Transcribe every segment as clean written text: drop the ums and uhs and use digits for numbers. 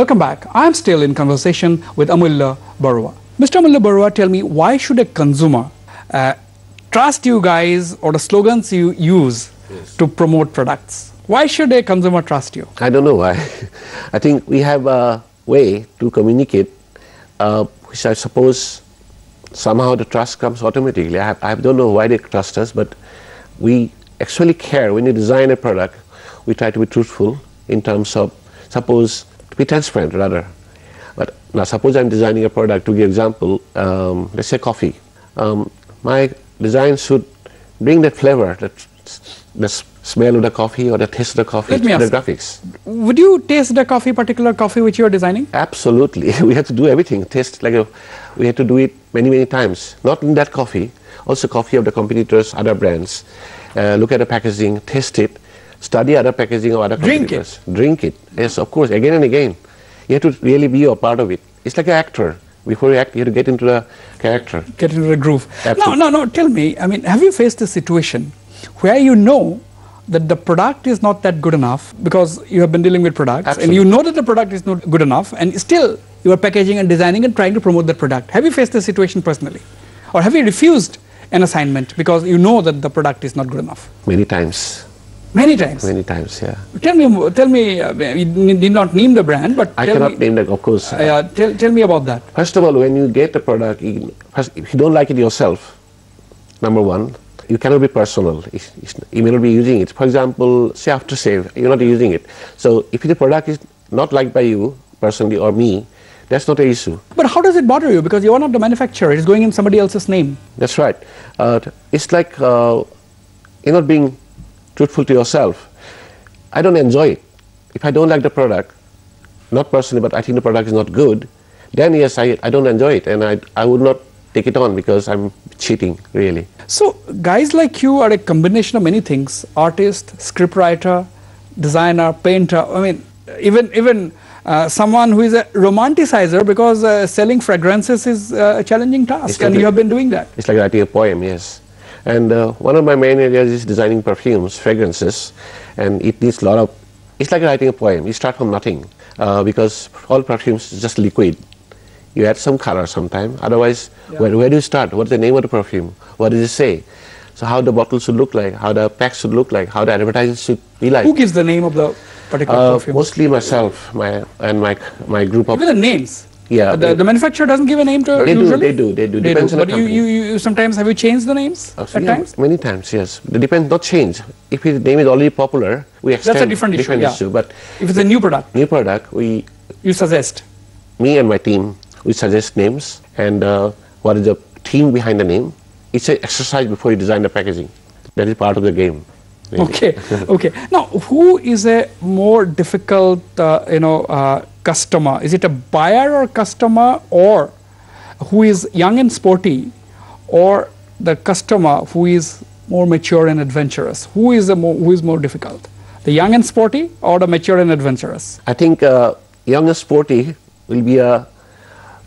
Welcome back. I am still in conversation with Amulya Barua. Mr. Amulya Barua, tell me, why should a consumer trust you guys or the slogans you use to promote products? Why should a consumer trust you? I don't know why. I think we have a way to communicate, which I suppose somehow the trust comes automatically. I don't know why they trust us, but we actually care. When you design a product, we try to be truthful in terms of, suppose, to be transparent rather. But now suppose I'm designing a product, to give example, let's say coffee. My design should bring that flavor, the smell of the coffee or the taste of the coffee to the graphics. Would you taste the particular coffee which you are designing? Absolutely. We have to do everything. Taste like we have to do it many times. Not in that coffee, also coffee of the competitors, other brands. Look at the packaging, taste it, study other packaging of other competitors. Drink it. Yes, of course, again and again. You have to really be a part of it. It's like an actor. Before you act, you have to get into the character. Get into the groove. Absolutely. No, tell me, I mean, have you faced a situation where you know that the product is not that good enough because you have been dealing with products, Absolutely. and you know that the product is not good enough, and still you are packaging and designing and trying to promote that product? Have you faced this situation personally? Or have you refused an assignment because you know that the product is not good enough? Many times. Many times? Many times, yeah. Tell me, you did not name the brand, but I cannot name that, of course. Tell me about that. First of all, when you get a product, first, if you don't like it yourself, number one, you cannot be personal. You may not be using it. For example, say aftershave, you're not using it. So if the product is not liked by you personally or me, that's not an issue. But how does it bother you? Because you are not the manufacturer. It's going in somebody else's name. That's right. It's like you're not being truthful to yourself. I don't enjoy it. If I don't like the product, not personally, but I think the product is not good, then yes, I don't enjoy it, and I would not take it on because I'm cheating, really. So guys like you are a combination of many things: artist, scriptwriter, designer, painter. I mean, even someone who is a romanticizer, because selling fragrances is a challenging task, and you have been doing that. It's like writing a poem, yes. And one of my main areas is designing perfumes, fragrances, and it needs a lot of, it's like writing a poem. You start from nothing, because all perfumes is just liquid. You add some color sometime, otherwise, where do you start? What's the name of the perfume? What does it say? So how the bottle should look like, how the pack should look like, how the advertising should be like. Who gives the name of the particular perfume? Mostly myself, my group of... Even the names? Yeah. The manufacturer doesn't give a name to They do. Depends on the but company. you sometimes, have you changed the names at times? Many times, yes. It depends, not change. If his name is already popular, we extend. That's a different issue. But if it's a new product, you suggest. Me and my team, we suggest names and what is the theme behind the name. It's an exercise before you design the packaging. That is part of the game. Really. Okay. Now, who is a more difficult, customer? Is it a buyer or customer, or who is young and sporty, or the customer who is more mature and adventurous? Who is more difficult? The young and sporty or the mature and adventurous? I think young and sporty will be a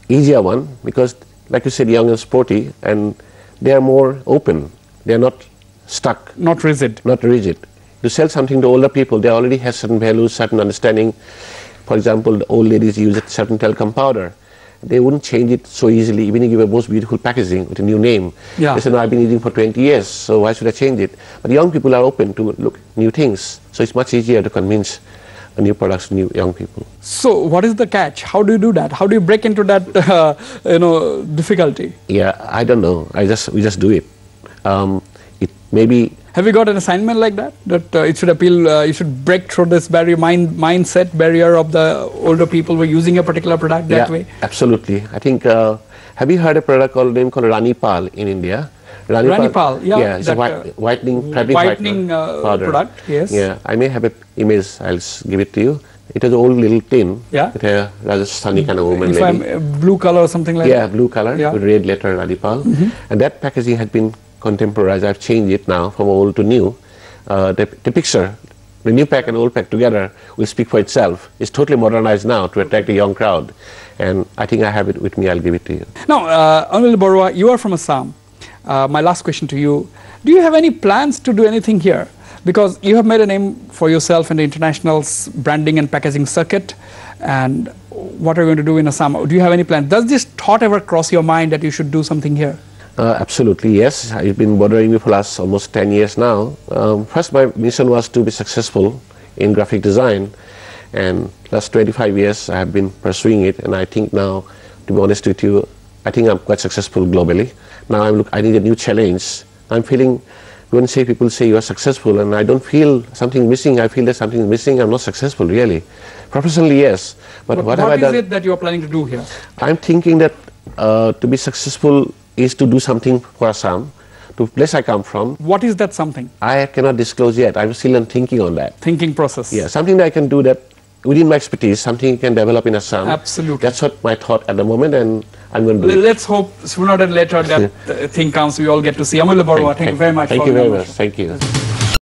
easier one, because like you said, young and sporty, and they are more open. They are not stuck. Not rigid. Not rigid. To sell something to older people, they already have certain values, certain understanding. For example, the old ladies use a certain talcum powder. They wouldn't change it so easily, even if you have a most beautiful packaging with a new name. Yeah. They say, no, I've been using for 20 years, so why should I change it? But young people are open to look new things, so it's much easier to convince new products to young people. So what is the catch? How do you do that? How do you break into that difficulty? Yeah, I don't know. We just do it. It maybe. Have you got an assignment like that? That it should appeal, you should break through this mindset barrier of the older people who are using a particular product that way? Absolutely. I think, have you heard a product called Rani Pal in India? Rani Pal, yeah. Yeah, it's a whitening powder. Product, yes. Yeah, I may have an image, I'll give it to you. It was an old little tin. Yeah. With a Rajasthani kind of woman lady. Blue color or something like that? Yeah, blue color with red letter Rani Pal. And that packaging had been contemporized. I've changed it now from old to new. The picture, the new pack and old pack together will speak for itself. It's totally modernized now to attract a young crowd. And I think I have it with me. I'll give it to you. Now, Amulya Barua, you are from Assam. My last question to you, do you have any plans to do anything here? Because you have made a name for yourself in the international branding and packaging circuit, and what are you going to do in Assam? Do you have any plan? Does this thought ever cross your mind that you should do something here? Absolutely, yes. It's been bothering me for last almost 10 years now. First, my mission was to be successful in graphic design, and last 25 years I have been pursuing it, and I think now, to be honest with you, I think I'm quite successful globally. Now I need a new challenge. I'm feeling, when people say you are successful, and I don't feel something missing, I feel that something is missing, I'm not successful really. Professionally, yes. But what have I done? What is it that you are planning to do here? I'm thinking that to be successful is to do something for Assam, to the place I come from. What is that something? I cannot disclose yet. I'm still thinking on that. Thinking process. Yeah, something that I can do that within my expertise, something you can develop in Assam. Absolutely. That's what my thought at the moment, and I'm going to do it. Let's hope sooner than later that thing comes, we all get to see. Amulya Barua, thank you very much. Thank you very much. Thank you.